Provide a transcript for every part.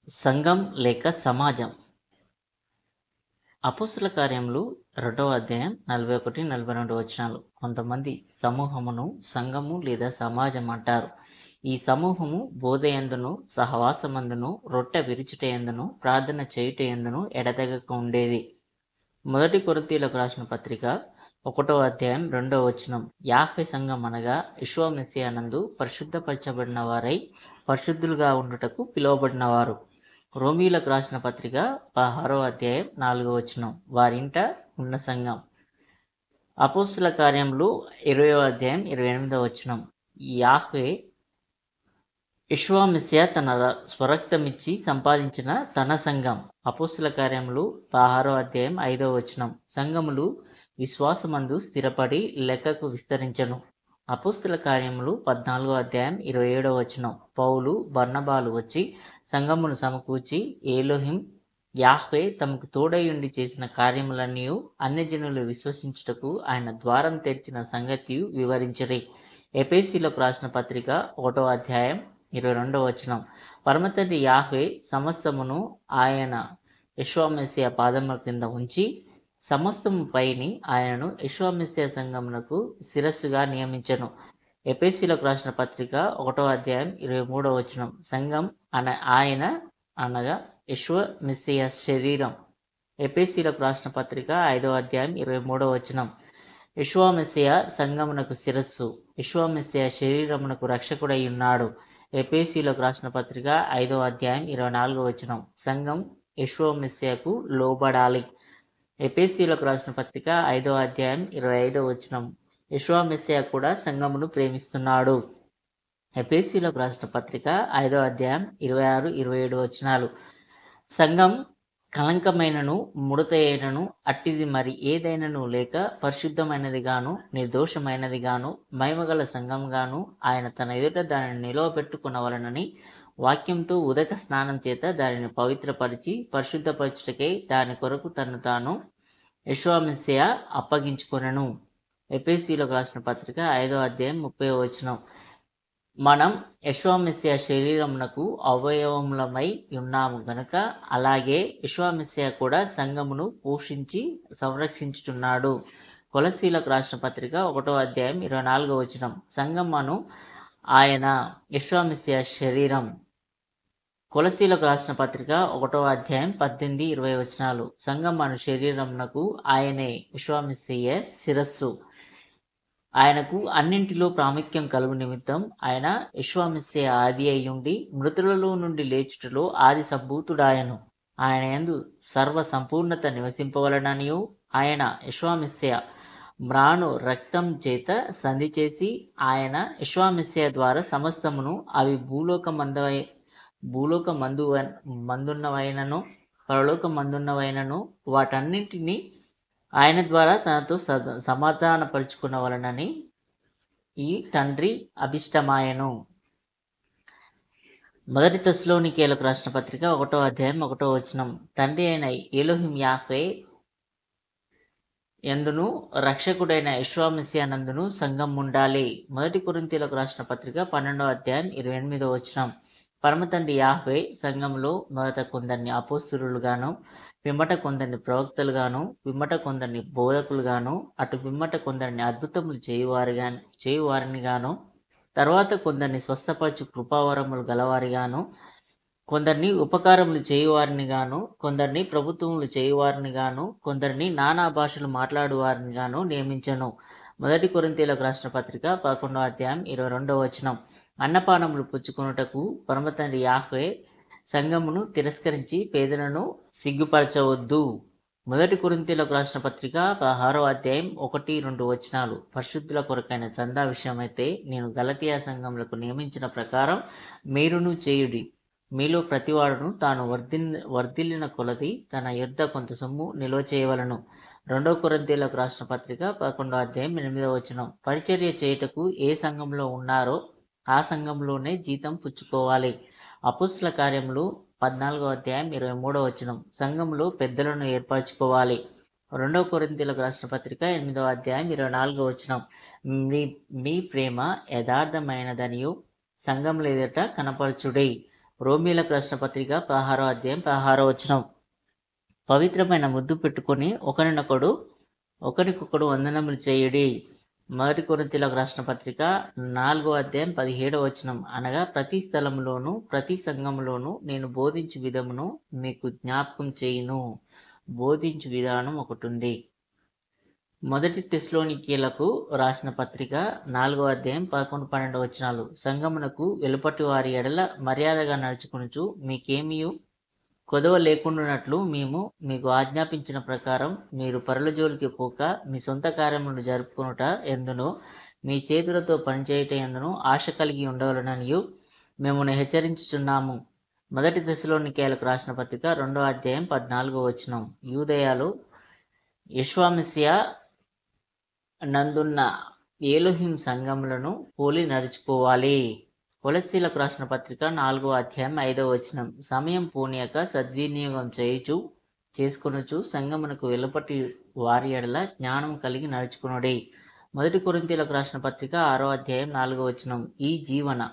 సంఘం లేక సమాజం. అపోస్తల కార్యములు 2వ అధ్యాయం 41, 42 వచనాలు. కొంతమంది సమూహమును సంఘము లేదా సమాజం అంటారు. ఈ సమూహము బోధయందును, సహవాసమందును, రొట్టె విరుచుటయందును, ప్రార్థన చేయుటయందును ఎడతెగక ఉండేది. మొదటి కొరింథీయులకు రాసిన పత్రిక 1వ అధ్యాయం 2వ వచనం. యాహ్వే సంఘం అనగా యెషూవ మెస్సియా నందు పరిశుద్ధపరచబడిన వారై పరిశుద్ధులుగా ఉండుటకు పిలువబడినవారు. రోమీయులకు రాసిన పత్రిక 16వ అధ్యాయం 4వ వచనం. వారింట ఉన్న సంఘం. అపోస్తల కార్యములు 20వ అధ్యాయం 28వ వచనం. యాహ్వే యెషూవ మెస్సియా తన స్వరక్తమిచ్చి సంపాదించిన తన సంఘం. అపోస్తల కార్యములు 16వ అధ్యాయం 5వ వచనం. సంఘములు విశ్వాసమందు స్థిరపడి లెక్కకు విస్తరించెను. అపోస్తల కార్యములు 14వ అధ్యాయం 27వ వచనం. పౌలు, బర్నబాలు వచ్చి సంఘమును సమకూర్చి ఏలోహిం యాహ్వే తమకు తోడైయుండి చేసిన కార్యములన్నీయు అన్యజనులు విశ్వసించుటకు ఆయన ద్వారం తెరిచిన సంగతియు వివరించిరి. ఎఫెసీయులకు రాసిన పత్రిక 1వ అధ్యాయం 22వ వచనం. పరమతండ్రి యాహ్వే సమస్తమును ఆయన యెషూవ మెస్సియా పాదముల క్రింద ఉంచి సమస్తము పైని ఆయనను యెషూవ మెస్సియా సంఘమునకు శిరస్సుగా నియమించెను. ఎఫెసీయులకు రాసిన పత్రిక 1వ అధ్యాయం 23వ వచనం. సంఘం ఆయన అనగా యెషూవ మెస్సియా శరీరం. ఎఫెసీయులకు రాసిన పత్రిక 5వ అధ్యాయం 23వ వచనం. యెషూవ మెస్సియా సంఘమునకు శిరస్సు. యెషూవ మెస్సియా శరీరమునకు రక్షకుడై ఉన్నాడు. ఎఫెసీయులకు రాసిన పత్రిక 5వ అధ్యాయం 24వ వచనం. సంఘం యెషూవ మెస్సియాకు లోబడాలి. ఎఫెసీయులకు రాసిన పత్రిక 5వ అధ్యాయం 25వ వచనం. యెషూవ మెస్సియా కూడా సంఘమును ప్రేమిస్తున్నాడు. ఎఫెసీయులకు రాసిన పత్రిక 5వ అధ్యాయం 26, 27 వచనాలు. సంఘం కళంకమైనను ముడత అయినను అట్టిది మరి ఏదైనను లేక పరిశుద్ధమైనది గాను నిర్దోషమైనది గాను మహిమగల సంఘం గాను ఆయన తన ఎదుట దానిని నిలవబెట్టుకునవలనని వాక్యంతో ఉదక స్నానం చేత దానిని పవిత్రపరిచి పరిశుద్ధపరచుటకై దాని కొరకు తను తాను యెషూవ మెస్సియా అప్పగించుకొనెను. ఎఫెసీయులకు రాసిన పత్రిక 5వ అధ్యాయం 30వ వచనం. మనం యెషూవ మెస్సియా శరీరమునకు అవయవములమై ఉన్నాము గనుక అలాగే యెషూవ మెస్సియా కూడా సంఘమును పోషించి సంరక్షించుచున్నాడు. కొలస్సీయులకు రాసిన పత్రిక 1వ అధ్యాయం 24వ వచనం. సంఘమును ఆయన యెషూవ మెస్సియా శరీరం. కొలస్సీయులకు రాసిన పత్రిక 1వ అధ్యాయం 18, 20 వచనాలు. సంఘమును శరీరమునకు ఆయనే యెషూవ మెస్సియా శిరస్సు. ఆయనకు అన్నింటిలో ప్రాముఖ్యం కలుగు నిమిత్తం ఆయన యెషూవ మెస్సియా ఆది అయ్యుండి మృతులలో నుండి లేచుటలో ఆది సంభూతుడాయను. ఆయన యందు సర్వ సంపూర్ణత నివసింపవలననియు ఆయన యెషూవ మెస్సియా మ్రాను రక్తం చేత సంధి చేసి ఆయన యెషూవ మెస్సియా ద్వారా సమస్తమును అవి భూలోకమందున్నవైనను పరలోకమందున్నవైనను వాటన్నింటినీ ఆయన ద్వారా తనతో సమాధానపరుచుకునవలనని ఈ తండ్రి అభిష్టమాయెను. మొదటి తెస్సలోనికీయులకు రాసిన పత్రిక 1వ అధ్యాయం 1వ వచనం. తండ్రి అయిన ఏలోహిం యాహ్వే యందును రక్షకుడైన యెషూవ మెస్సియా నందును సంఘం ఉండాలి. మొదటి కొరింథీయులకు రాసిన పత్రిక 12వ అధ్యాయం 28వ వచనం. పరమతండ్రి యాహ్వే సంఘంలో మొదట కొందరిని అపోస్తలులుగాను, పిమ్మట కొందరిని ప్రవక్తలుగాను, పిమ్మట కొందరిని బోధకులుగాను, అటు పిమ్మట కొందరిని అద్భుతములు చేయువారిని గాను, తర్వాత కొందరిని స్వస్థపరచు కృపావరములు గలవారిగాను, కొందరిని ఉపకారములు చేయువారిని గాను, కొందరిని ప్రభుత్వములు చేయువారిని గాను, కొందరిని నానా భాషలు మాట్లాడువారిని గాను నియమించెను. మొదటి కొరింథీయులకు రాసిన పత్రిక 11వ అధ్యాయం 22వ వచనం. అన్నపానములు పుచ్చుకొనుటకు పరమతండ్రి యాహ్వే సంఘమును తిరస్కరించి పేదలను సిగ్గుపరచవద్దు. మొదటి కొరింథీయులకు రాసిన పత్రిక 16వ అధ్యాయం 1, 2 వచనాలు. పరిశుద్ధుల కొరకైన చందా విషయమైతే నేను గలతీయ సంఘములకు నియమించిన ప్రకారం మీరును చేయుడి. మీలో ప్రతివాడును తాను వర్ధిల్లిన కొలది తన యొద్ద కొంత సొమ్ము నిల్వ చేయవలను. 2వ కొరింథీయులకు రాసిన పత్రిక 11వ అధ్యాయం 8వ వచనం. పరిచర్య చేయుటకు ఏ సంఘంలో ఉన్నారో ఆ సంఘంలోనే జీతం పుచ్చుకోవాలి. అపోస్తల కార్యములు 14వ అధ్యాయం 23వ వచనం. సంఘంలో పెద్దలను ఏర్పరచుకోవాలి. 2వ కొరింథీయులకు రాసిన పత్రిక 8వ అధ్యాయం 24వ వచనం. మీ ప్రేమ యథార్థమైనదనియు సంఘముల ఎదుట కనపరచుడి. రోమీలకు రాసిన పత్రిక 16వ అధ్యాయం 16వ వచనం. పవిత్రమైన ముద్దు పెట్టుకొని ఒకరికొకడు వందనములు చేయుడి. మొదటి కొరింథీయులకు రాసిన పత్రిక 4వ అధ్యాయం 17వ వచనం. అనగా ప్రతి స్థలములోను ప్రతి సంఘములోను నేను బోధించు విధమును మీకు జ్ఞాపకం చేయును. బోధించు విధానం ఒకటి ఉంది. మొదటి తెస్సలోనికీయులకు రాసిన పత్రిక 4వ అధ్యాయం 11-12 వచనాలు. సంఘమునకు వెలుపటి వారి ఎడల మర్యాదగా నడుచుకొనుచు మీకేమియు కొదవ లేకుండానట్లు మేము మీకు ఆజ్ఞాపించిన ప్రకారం మీరు పరుల జోలికి పోక మీ సొంత కార్యములను జరుపుకొనుట ఎందునో మీ చేతులతో పనిచేయుట ఎందునో ఆశ కలిగి ఉండవలననియు మిమ్మల్ని హెచ్చరించుచున్నాము. మొదటి తెస్సలోనికీయులకు రాసిన పత్రిక 2వ అధ్యాయం 14వ వచనం. యూదయలో యెషువా నందున్న ఏలోహిం సంఘములను పోలి నడుచుకోవాలి. కొలస్సీలకు రాసిన పత్రిక 4వ అధ్యాయం 5వ వచనం. సమయం పోనీయక సద్వినియోగం చేసుకొనుచు సంఘమునకు వెలుపటి వారి ఎడల జ్ఞానం కలిగి నడుచుకొనుడి. మొదటి కొరింథీయులకు రాసిన పత్రిక 6వ అధ్యాయం 4వ వచనం. ఈ జీవన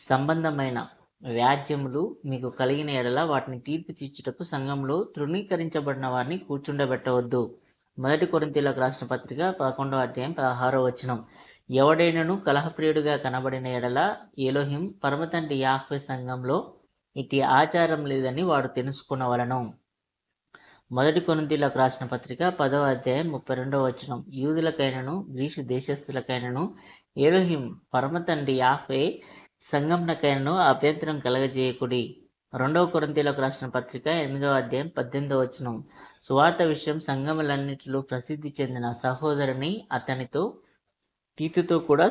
సంబంధమైన వ్యాజ్యములు మీకు కలిగిన ఎడల వాటిని తీర్పు తీర్చుటకు సంఘంలో తృణీకరించబడిన వారిని కూర్చుండబెట్టవద్దు. మొదటి కొరింథీయులకు రాసిన పత్రిక 11వ అధ్యాయం 16వ వచనం. ఎవడైనను కలహప్రియుడిగా కనబడిన ఎడల ఎలోహిం పరమతండ్రి యాహ్వే సంఘంలో ఇట్టి ఆచారం లేదని వాడు తెలుసుకొనవలెను. మొదటి కొరింథీయులకు రాసిన పత్రిక 10వ అధ్యాయం 32వ వచనం. యూదులకైనను గ్రీసు దేశస్థులకైనను ఎలోహిం పరమతండ్రి యాహ్వే సంఘంనకైనను అభ్యంతరం కలగజేయకుడి. 2వ కొరింథీయులకు రాసిన పత్రిక 8వ అధ్యాయం 18వ వచనం. సువార్త విషయం సంఘములన్నిటిలో ప్రసిద్ధి చెందిన సహోదరుని అతనితో తీతుతో కూడా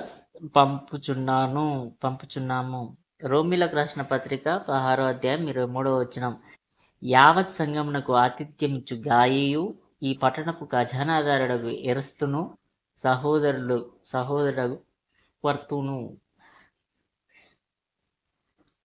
పంపుచున్నాము. రోమీలకు రాసిన పత్రిక 16వ అధ్యాయం 23వ వచనం. యావత్ సంఘమునకు ఆతిథ్యమిచ్చు గాయియు ఈ పట్టణపు ఖజానాదారుడగు ఎరస్తును సహోదరుడు క్వర్తును